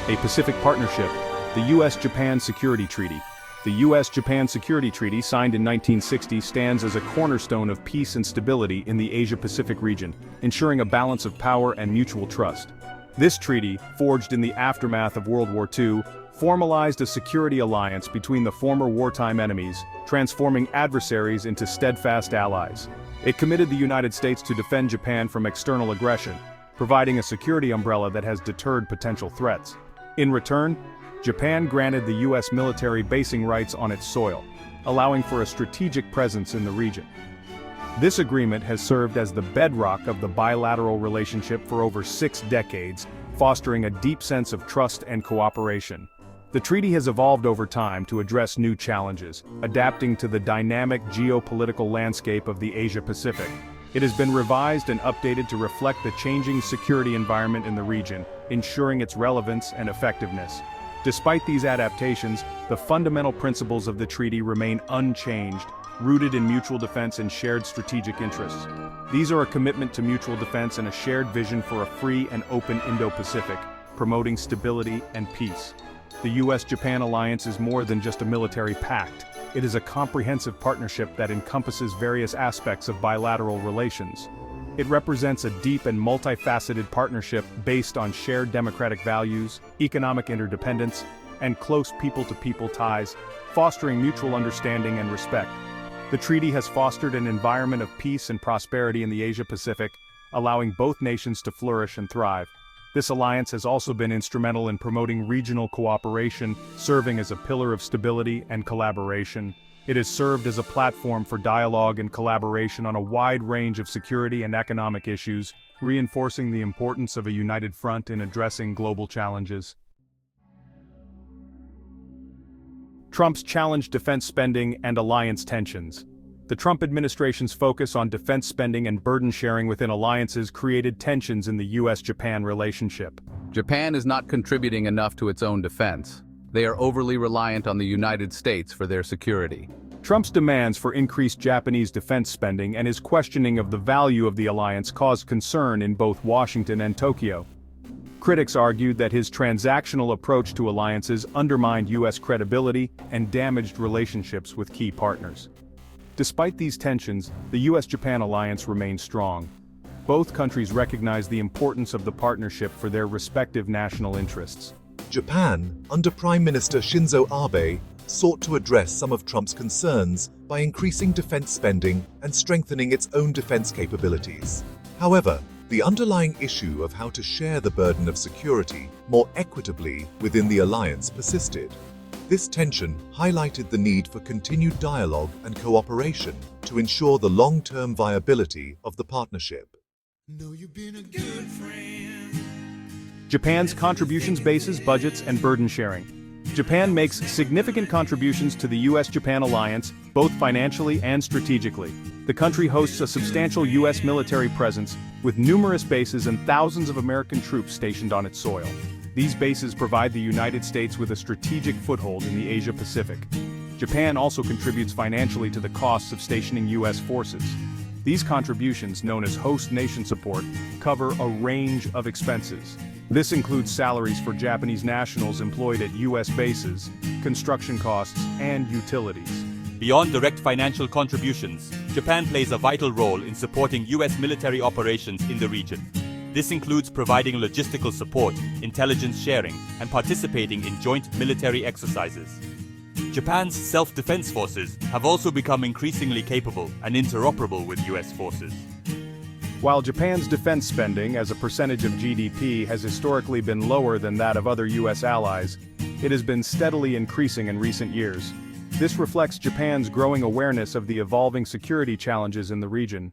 A Pacific partnership, the U.S. Japan Security Treaty. The U.S. Japan Security Treaty, signed in 1960, stands as a cornerstone of peace and stability in the Asia-Pacific region, ensuring a balance of power and mutual trust. This treaty, forged in the aftermath of World War II, formalized a security alliance between the former wartime enemies, transforming adversaries into steadfast allies. It committed the United States to defend Japan from external aggression, providing a security umbrella that has deterred potential threats. In return, Japan granted the U.S. military basing rights on its soil, allowing for a strategic presence in the region. This agreement has served as the bedrock of the bilateral relationship for over 6 decades, fostering a deep sense of trust and cooperation. The treaty has evolved over time to address new challenges, adapting to the dynamic geopolitical landscape of the Asia-Pacific. It has been revised and updated to reflect the changing security environment in the region, ensuring its relevance and effectiveness. Despite these adaptations, the fundamental principles of the treaty remain unchanged, rooted in mutual defense and shared strategic interests. These are a commitment to mutual defense and a shared vision for a free and open Indo-Pacific, promoting stability and peace. The U.S.-Japan alliance is more than just a military pact. It is a comprehensive partnership that encompasses various aspects of bilateral relations. It represents a deep and multifaceted partnership based on shared democratic values, economic interdependence, and close people-to-people ties, fostering mutual understanding and respect. The treaty has fostered an environment of peace and prosperity in the Asia-Pacific, allowing both nations to flourish and thrive. This alliance has also been instrumental in promoting regional cooperation, serving as a pillar of stability and collaboration. It has served as a platform for dialogue and collaboration on a wide range of security and economic issues, reinforcing the importance of a united front in addressing global challenges. Trump's challenged defense spending and alliance tensions. The Trump administration's focus on defense spending and burden sharing within alliances created tensions in the U.S.-Japan relationship. Japan is not contributing enough to its own defense. They are overly reliant on the United States for their security. Trump's demands for increased Japanese defense spending and his questioning of the value of the alliance caused concern in both Washington and Tokyo. Critics argued that his transactional approach to alliances undermined U.S. credibility and damaged relationships with key partners. Despite these tensions, the U.S.-Japan alliance remains strong. Both countries recognize the importance of the partnership for their respective national interests. Japan, under Prime Minister Shinzo Abe, sought to address some of Trump's concerns by increasing defense spending and strengthening its own defense capabilities. However, the underlying issue of how to share the burden of security more equitably within the alliance persisted. This tension highlighted the need for continued dialogue and cooperation to ensure the long-term viability of the partnership. Know you've been a good friend. Japan's contributions bases, budgets, and burden sharing. Japan makes significant contributions to the U.S.-Japan alliance, both financially and strategically. The country hosts a substantial U.S. military presence, with numerous bases and thousands of American troops stationed on its soil. These bases provide the United States with a strategic foothold in the Asia-Pacific. Japan also contributes financially to the costs of stationing U.S. forces. These contributions, known as host nation support, cover a range of expenses. This includes salaries for Japanese nationals employed at U.S. bases, construction costs, and utilities. Beyond direct financial contributions, Japan plays a vital role in supporting U.S. military operations in the region. This includes providing logistical support, intelligence sharing, and participating in joint military exercises. Japan's self-defense forces have also become increasingly capable and interoperable with U.S. forces. While Japan's defense spending as a percentage of GDP has historically been lower than that of other U.S. allies, it has been steadily increasing in recent years. This reflects Japan's growing awareness of the evolving security challenges in the region.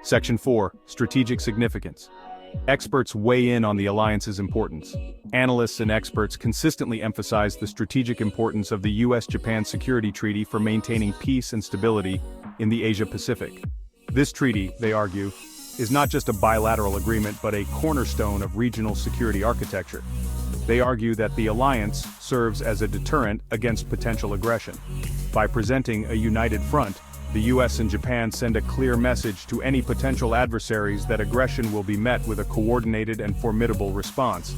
Section 4. Strategic significance. Experts weigh in on the alliance's importance. Analysts and experts consistently emphasize the strategic importance of the U.S. Japan Security Treaty for maintaining peace and stability in the Asia-Pacific. This treaty, they argue, is not just a bilateral agreement but a cornerstone of regional security architecture. They argue that the alliance serves as a deterrent against potential aggression. By presenting a united front, The US and Japan send a clear message to any potential adversaries that aggression will be met with a coordinated and formidable response.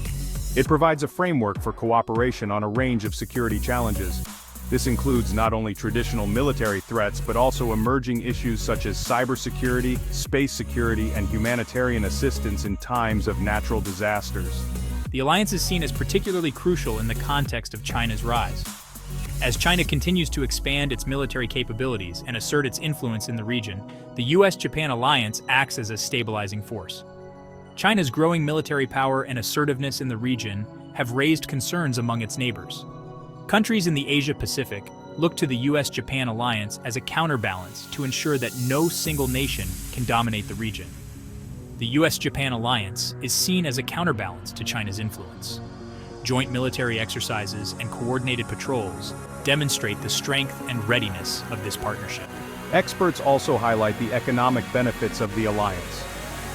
It provides a framework for cooperation on a range of security challenges. This includes not only traditional military threats but also emerging issues such as cybersecurity, space security, and humanitarian assistance in times of natural disasters. The alliance is seen as particularly crucial in the context of China's rise. As China continues to expand its military capabilities and assert its influence in the region, the U.S.-Japan alliance acts as a stabilizing force. China's growing military power and assertiveness in the region have raised concerns among its neighbors. Countries in the Asia-Pacific look to the U.S.-Japan alliance as a counterbalance to ensure that no single nation can dominate the region. The U.S.-Japan alliance is seen as a counterbalance to China's influence. Joint military exercises and coordinated patrols demonstrate the strength and readiness of this partnership. Experts also highlight the economic benefits of the alliance.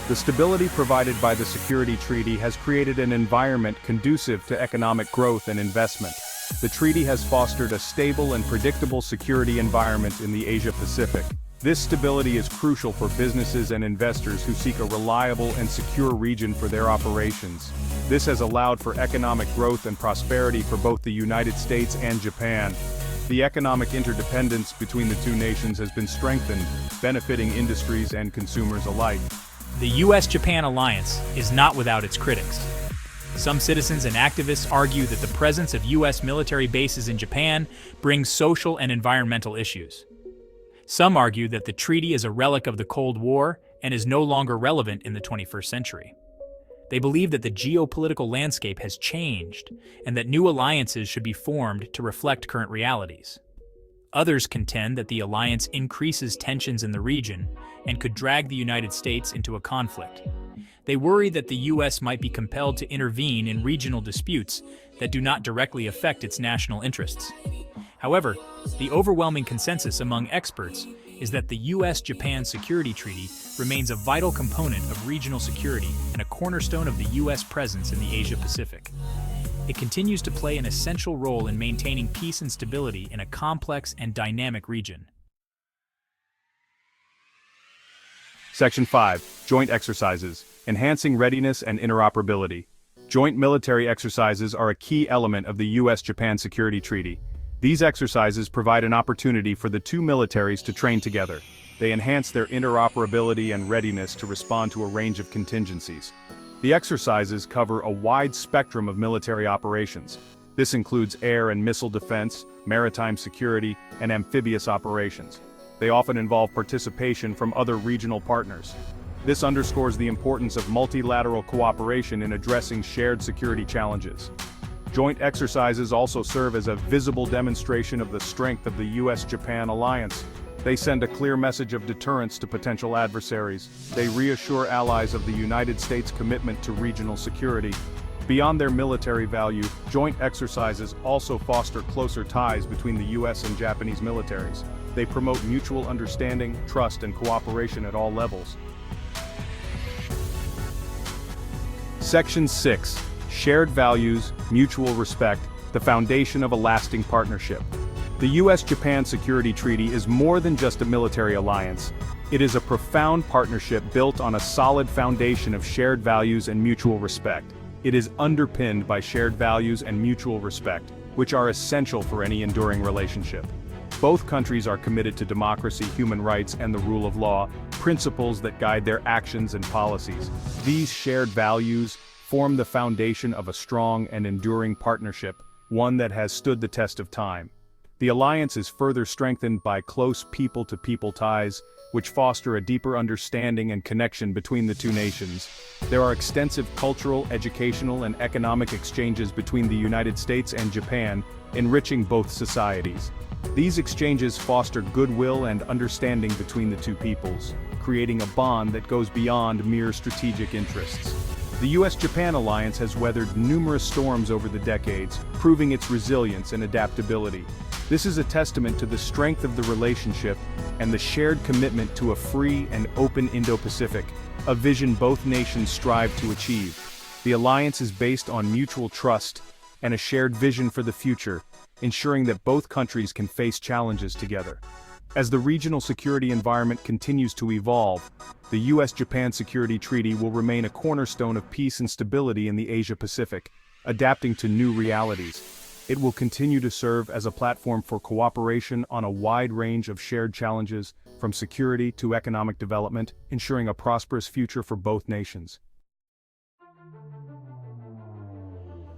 The stability provided by the Security Treaty has created an environment conducive to economic growth and investment. The treaty has fostered a stable and predictable security environment in the Asia-Pacific. This stability is crucial for businesses and investors who seek a reliable and secure region for their operations. This has allowed for economic growth and prosperity for both the United States and Japan. The economic interdependence between the two nations has been strengthened, benefiting industries and consumers alike. The U.S.-Japan alliance is not without its critics. Some citizens and activists argue that the presence of U.S. military bases in Japan brings social and environmental issues. Some argue that the treaty is a relic of the Cold War and is no longer relevant in the 21st century. They believe that the geopolitical landscape has changed and that new alliances should be formed to reflect current realities. Others contend that the alliance increases tensions in the region and could drag the United States into a conflict. They worry that the U.S. might be compelled to intervene in regional disputes that do not directly affect its national interests. However, the overwhelming consensus among experts is that the U.S.-Japan Security Treaty remains a vital component of regional security and a cornerstone of the U.S. presence in the Asia-Pacific. It continues to play an essential role in maintaining peace and stability in a complex and dynamic region. Section 5. Joint Exercises. Enhancing Readiness and Interoperability. Joint military exercises are a key element of the U.S.-Japan Security Treaty. These exercises provide an opportunity for the two militaries to train together. They enhance their interoperability and readiness to respond to a range of contingencies. The exercises cover a wide spectrum of military operations. This includes air and missile defense, maritime security, and amphibious operations. They often involve participation from other regional partners. This underscores the importance of multilateral cooperation in addressing shared security challenges. Joint exercises also serve as a visible demonstration of the strength of the U.S.-Japan alliance. They send a clear message of deterrence to potential adversaries. They reassure allies of the United States' commitment to regional security. Beyond their military value, joint exercises also foster closer ties between the U.S. and Japanese militaries. They promote mutual understanding, trust, and cooperation at all levels. Section 6. Shared values, mutual respect, the foundation of a lasting partnership. The U.S.-Japan Security Treaty is more than just a military alliance. It is a profound partnership built on a solid foundation of shared values and mutual respect. It is underpinned by shared values and mutual respect, which are essential for any enduring relationship. Both countries are committed to democracy, human rights, and the rule of law, principles that guide their actions and policies. These shared values form the foundation of a strong and enduring partnership, one that has stood the test of time. The alliance is further strengthened by close people-to-people ties, which foster a deeper understanding and connection between the two nations. There are extensive cultural, educational, and economic exchanges between the United States and Japan, enriching both societies. These exchanges foster goodwill and understanding between the two peoples, creating a bond that goes beyond mere strategic interests. The U.S.-Japan alliance has weathered numerous storms over the decades, proving its resilience and adaptability. This is a testament to the strength of the relationship and the shared commitment to a free and open Indo-Pacific, a vision both nations strive to achieve. The alliance is based on mutual trust and a shared vision for the future, ensuring that both countries can face challenges together. As the regional security environment continues to evolve, the U.S. Japan Security Treaty will remain a cornerstone of peace and stability in the Asia-Pacific, adapting to new realities. It will continue to serve as a platform for cooperation on a wide range of shared challenges, from security to economic development, ensuring a prosperous future for both nations.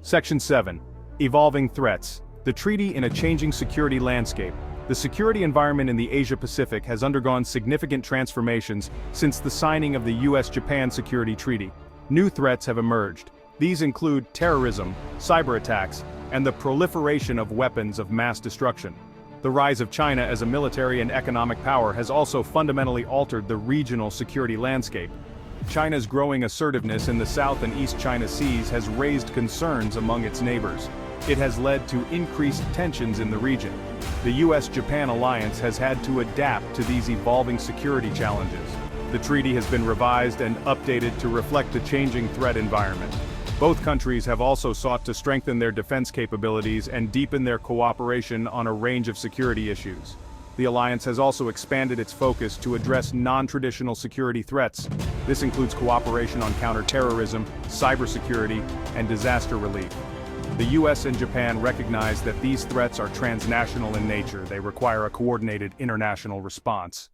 Section 7. Evolving threats. The treaty in a changing security landscape. The security environment in the Asia-Pacific has undergone significant transformations since the signing of the U.S. Japan Security Treaty. New threats have emerged. These include terrorism, cyber attacks, and the proliferation of weapons of mass destruction. The rise of China as a military and economic power has also fundamentally altered the regional security landscape. China's growing assertiveness in the South and East China Seas has raised concerns among its neighbors. It has led to increased tensions in the region. The U.S.-Japan alliance has had to adapt to these evolving security challenges. The treaty has been revised and updated to reflect the changing threat environment. Both countries have also sought to strengthen their defense capabilities and deepen their cooperation on a range of security issues. The alliance has also expanded its focus to address non-traditional security threats. This includes cooperation on counterterrorism, cybersecurity, and disaster relief. The U.S. and Japan recognize that these threats are transnational in nature. They require a coordinated international response.